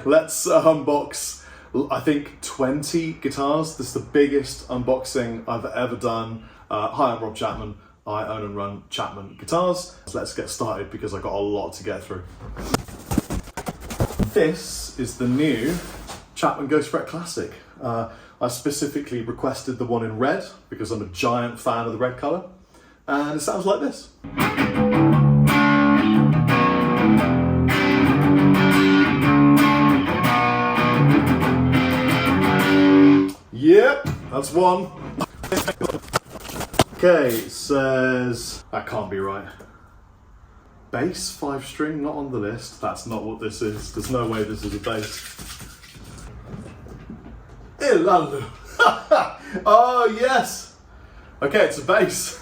Let's unbox, I think, 20 guitars. This is the biggest unboxing I've ever done. Hi, I'm Rob Chapman. I own and run Chapman Guitars. So let's get started because I've got a lot to get through. This is the new Chapman Ghost Fret Classic. I specifically requested the one in red because I'm a giant fan of the red colour. And it sounds like this. Yep, that's one. Okay, it says, that can't be right. Bass 5-string, not on the list. That's not what this is. There's no way this is a bass. Oh yes! Okay, it's a bass.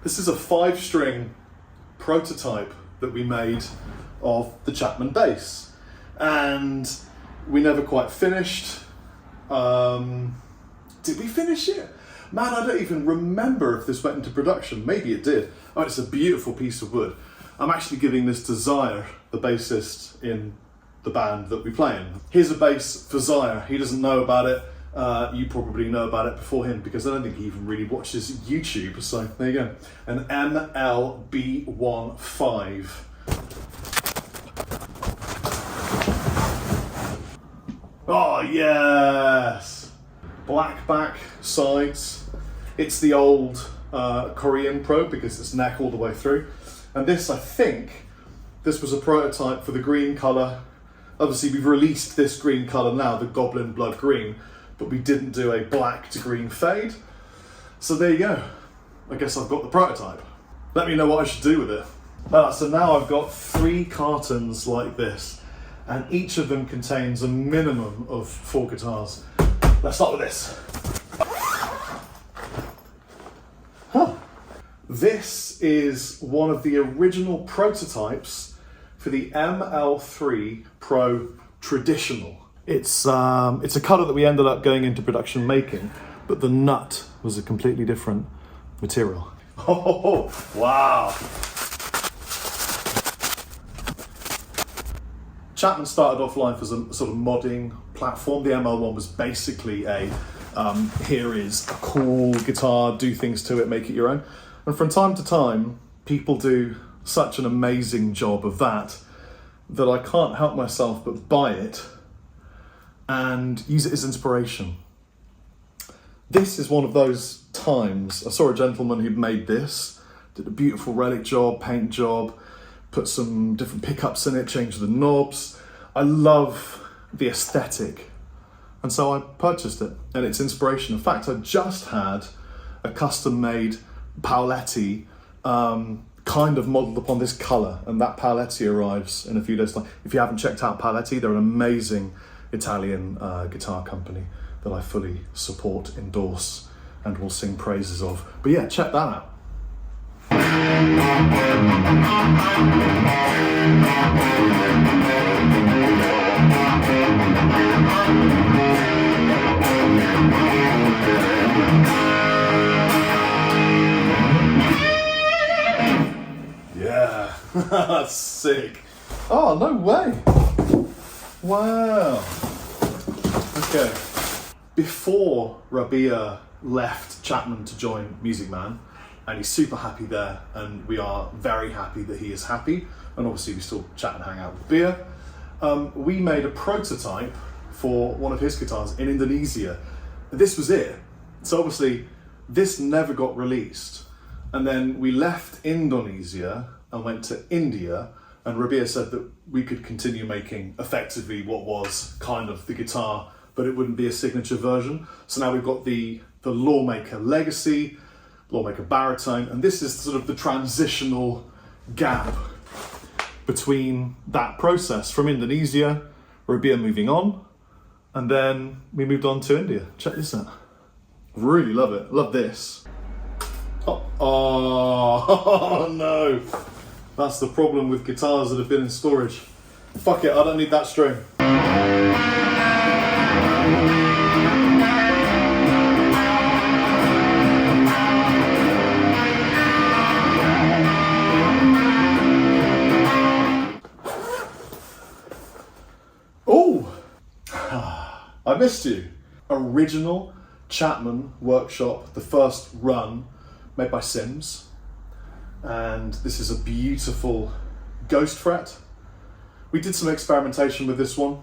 This is a 5-string prototype that we made of the Chapman bass. And we never quite finished. Did we finish it? Man, I don't even remember if this went into production. Maybe it did. Oh, it's a beautiful piece of wood. I'm actually giving this to Zaya, the bassist in the band that we play in. Here's a bass for Zaya. He doesn't know about it. You probably know about it before him because I don't think he even really watches YouTube. So there you go. An MLB15. Oh yes! Black back sides. It's the old Korean Pro because it's neck all the way through. And this, I think, this was a prototype for the green colour. Obviously we've released this green colour now, the Goblin Blood Green, but we didn't do a black to green fade. So there you go. I guess I've got the prototype. Let me know what I should do with it. So now I've got 3 cartons like this, and each of them contains a minimum of 4 guitars. Let's start with this. This is one of the original prototypes for the ML3 Pro Traditional. It's a colour that we ended up going into production making, but the nut was a completely different material. Oh, wow. Chapman started off life as a sort of modding platform. The ML1 was basically a, here is a cool guitar, do things to it, make it your own. And from time to time, people do such an amazing job of that I can't help myself but buy it and use it as inspiration. This is one of those times. I saw a gentleman who'd made this, did a beautiful relic job, paint job, put some different pickups in it, changed the knobs. I love the aesthetic. And so I purchased it and it's inspiration. In fact, I just had a custom made Paoletti kind of modelled upon this colour, and that Paoletti arrives in a few days' time. If you haven't checked out Paoletti, they're an amazing Italian guitar company that I fully support, endorse, and will sing praises of. But yeah, check that out. Yeah, that's sick. Oh, no way. Wow. Okay. Before Rabia left Chapman to join Music Man, and he's super happy there, and we are very happy that he is happy, and obviously we still chat and hang out with beer. We made a prototype for one of his guitars in Indonesia. This was it. So obviously this never got released. And then we left Indonesia and went to India, and Rabia said that we could continue making effectively what was kind of the guitar, but it wouldn't be a signature version. So now we've got the Lawmaker Legacy, Lawmaker Baritone, and this is sort of the transitional gap between that process from Indonesia, Rabia moving on, and then we moved on to India. Check this out. Really love it. Love this. Oh no. That's the problem with guitars that have been in storage. Fuck it, I don't need that string. I missed you. Original Chapman workshop, the first run made by Sims. And this is a beautiful ghost fret. We did some experimentation with this one,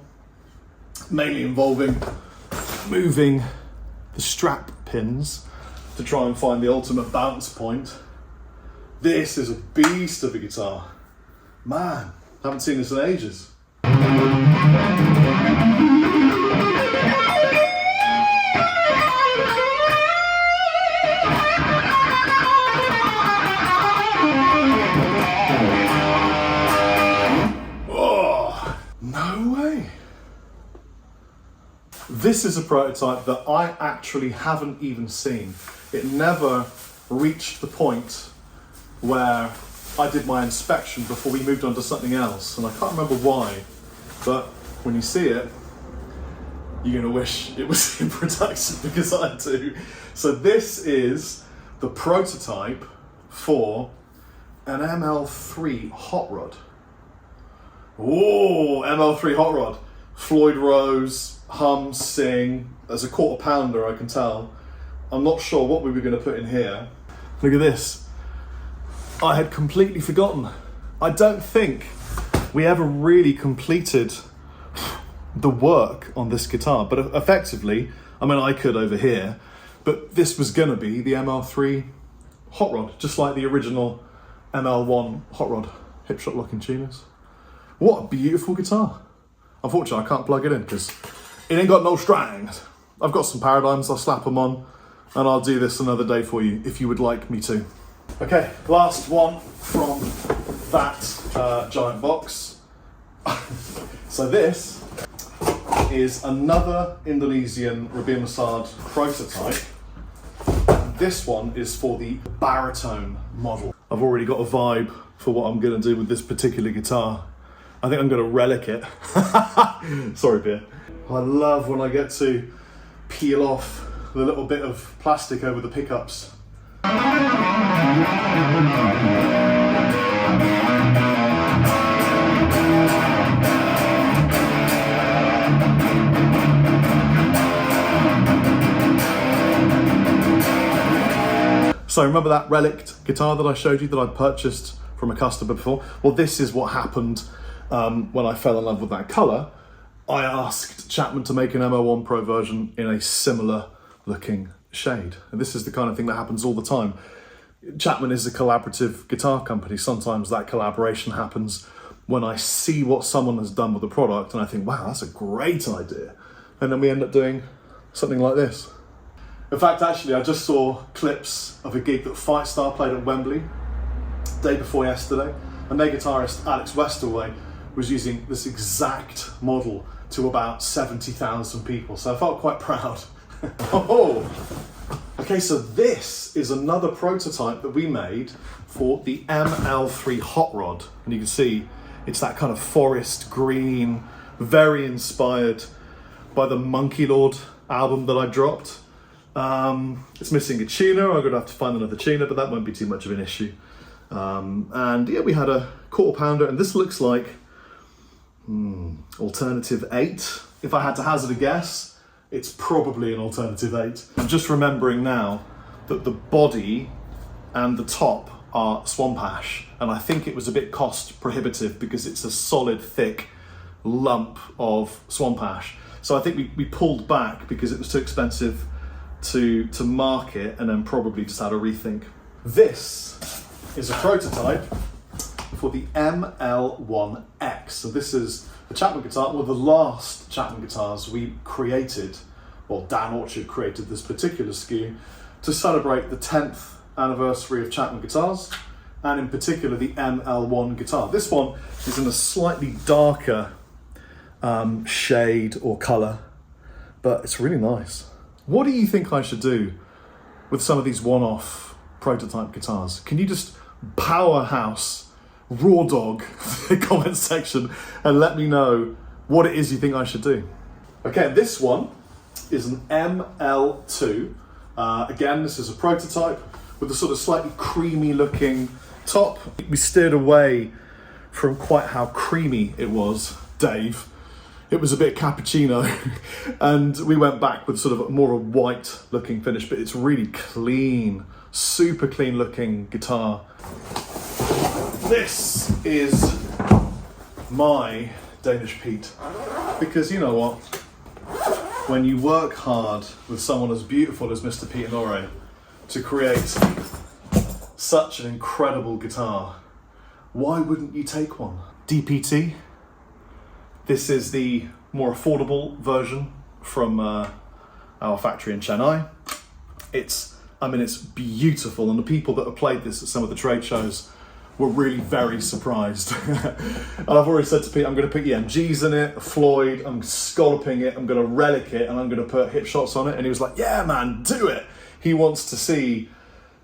mainly involving moving the strap pins to try and find the ultimate balance point. This is a beast of a guitar. Man, haven't seen this in ages. Oh, no way. This is a prototype that I actually haven't even seen. It never reached the point where I did my inspection before we moved on to something else, and I can't remember why, but when you see it, you're gonna wish it was in production, because I do. So this is the prototype for an ML3 hot rod. Oh, ML3 hot rod. Floyd Rose, hum, sing. There's a quarter pounder, I can tell. I'm not sure what we were gonna put in here. Look at this. I had completely forgotten. I don't think we ever really completed the work on this guitar, but effectively, I mean, I could over here, but this was gonna be the ML3 hot rod, just like the original ML1 hot rod, hip shot locking tuners. What a beautiful guitar. Unfortunately, I can't plug it in because it ain't got no strings. I've got some paradigms, I'll slap them on, and I'll do this another day for you if you would like me to. Okay, last one from that giant box. So this is another Indonesian Rabier Massad prototype. This one is for the baritone model. I've already got a vibe for what I'm gonna do with this particular guitar. I think I'm gonna relic it. Sorry, beer. I love when I get to peel off the little bit of plastic over the pickups. So remember that relict guitar that I showed you that I'd purchased from a customer before? Well, this is what happened when I fell in love with that colour. I asked Chapman to make an MO1 Pro version in a similar looking shade. And this is the kind of thing that happens all the time. Chapman is a collaborative guitar company. Sometimes that collaboration happens when I see what someone has done with the product and I think, wow, that's a great idea. And then we end up doing something like this. In fact, actually, I just saw clips of a gig that Fightstar played at Wembley day before yesterday, and their guitarist Alex Westerway was using this exact model to about 70,000 people. So I felt quite proud. Oh, okay, so this is another prototype that we made for the ML3 hot rod. And you can see it's that kind of forest green, very inspired by the Monkey Lord album that I dropped. It's missing a tuner. I'm gonna have to find another tuner, but that won't be too much of an issue. And yeah, we had a quarter pounder, and this looks like alternative 8. If I had to hazard a guess, it's probably an alternative 8. I'm just remembering now that the body and the top are swamp ash, and I think it was a bit cost prohibitive because it's a solid, thick lump of swamp ash. So I think we pulled back because it was too expensive to market, and then probably just had a rethink. This is a prototype for the ML1X. So this is the Chapman guitar, one of the last Chapman guitars we created, well, Dan Orchard created this particular SKU to celebrate the 10th anniversary of Chapman guitars, and in particular the ML1 guitar. This one is in a slightly darker shade or color, but it's really nice. What do you think I should do with some of these one-off prototype guitars? Can you just powerhouse raw dog the comment section and let me know what it is you think I should do? Okay, this one is an ML2. Again, this is a prototype with a sort of slightly creamy looking top. We steered away from quite how creamy it was, Dave. it was a bit cappuccino, and we went back with sort of more a white looking finish, but it's really clean, super clean looking guitar. This is my Danish Pete, because you know what? When you work hard with someone as beautiful as Mr. Pete Honore to create such an incredible guitar, why wouldn't you take one? DPT. This is the more affordable version from our factory in Chennai. It's beautiful, and the people that have played this at some of the trade shows were really very surprised. And I've already said to Pete, I'm going to put EMGs in it, Floyd, I'm scalloping it, I'm going to relic it, and I'm going to put hip shots on it. And he was like, yeah man, do it. He wants to see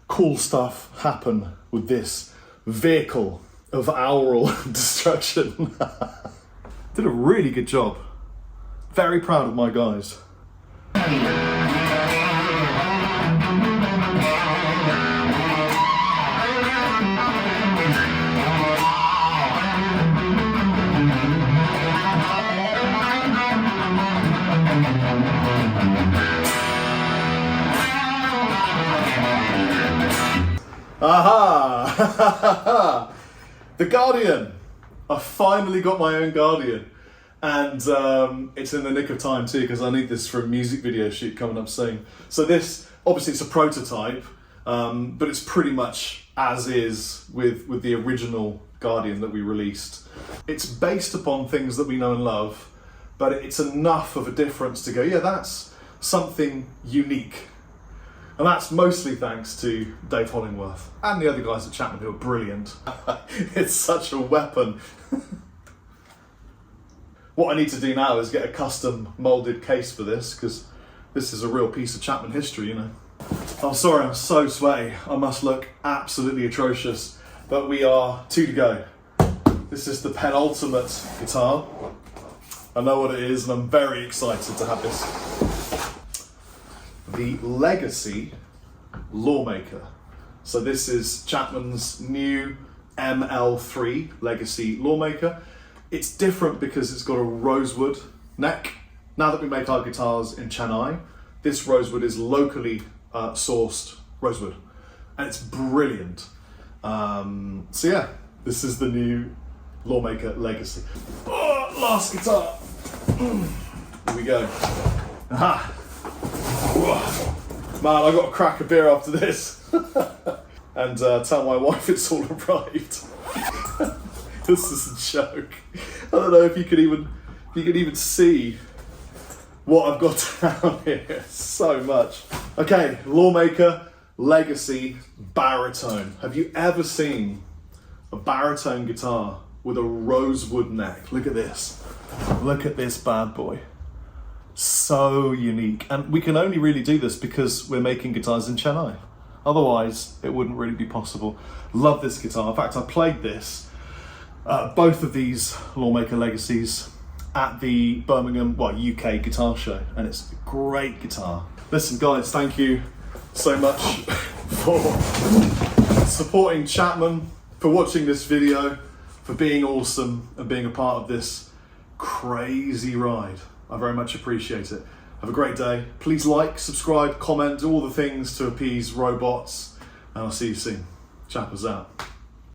cool stuff happen with this vehicle of aural destruction. Did a really good job. Very proud of my guys. Aha! The Guardian. I finally got my own Guardian, and it's in the nick of time too, because I need this for a music video shoot coming up soon. So this, obviously it's a prototype, but it's pretty much as is with the original Guardian that we released. It's based upon things that we know and love, but it's enough of a difference to go, yeah, that's something unique. And that's mostly thanks to Dave Hollingworth and the other guys at Chapman, who are brilliant. It's such a weapon. What I need to do now is get a custom moulded case for this, because this is a real piece of Chapman history, you know. I'm sorry, I'm so sweaty. I must look absolutely atrocious, but we are 2 to go. This is the penultimate guitar. I know what it is, and I'm very excited to have this. The Legacy Lawmaker. So this is Chapman's new ML3 Legacy Lawmaker. It's different because it's got a rosewood neck. Now that we make our guitars in Chennai, this rosewood is locally sourced rosewood, and it's brilliant. So yeah, this is the new Lawmaker Legacy. Oh, last guitar. Here we go. Aha. Man, I got to crack a beer after this and tell my wife it's all arrived. This is a joke. I don't know if you could even see what I've got down here. So much. Okay, Lawmaker Legacy baritone. Have you ever seen a baritone guitar with a rosewood neck? Look at this. Look at this bad boy. So unique, and we can only really do this because we're making guitars in Chennai. Otherwise, it wouldn't really be possible. Love this guitar. In fact, I played this, both of these Lawmaker Legacies, at the Birmingham, UK guitar show, and it's a great guitar. Listen, guys, thank you so much for supporting Chapman, for watching this video, for being awesome and being a part of this crazy ride. I very much appreciate it. Have a great day. Please like, subscribe, comment, do all the things to appease robots, and I'll see you soon. Chappers out.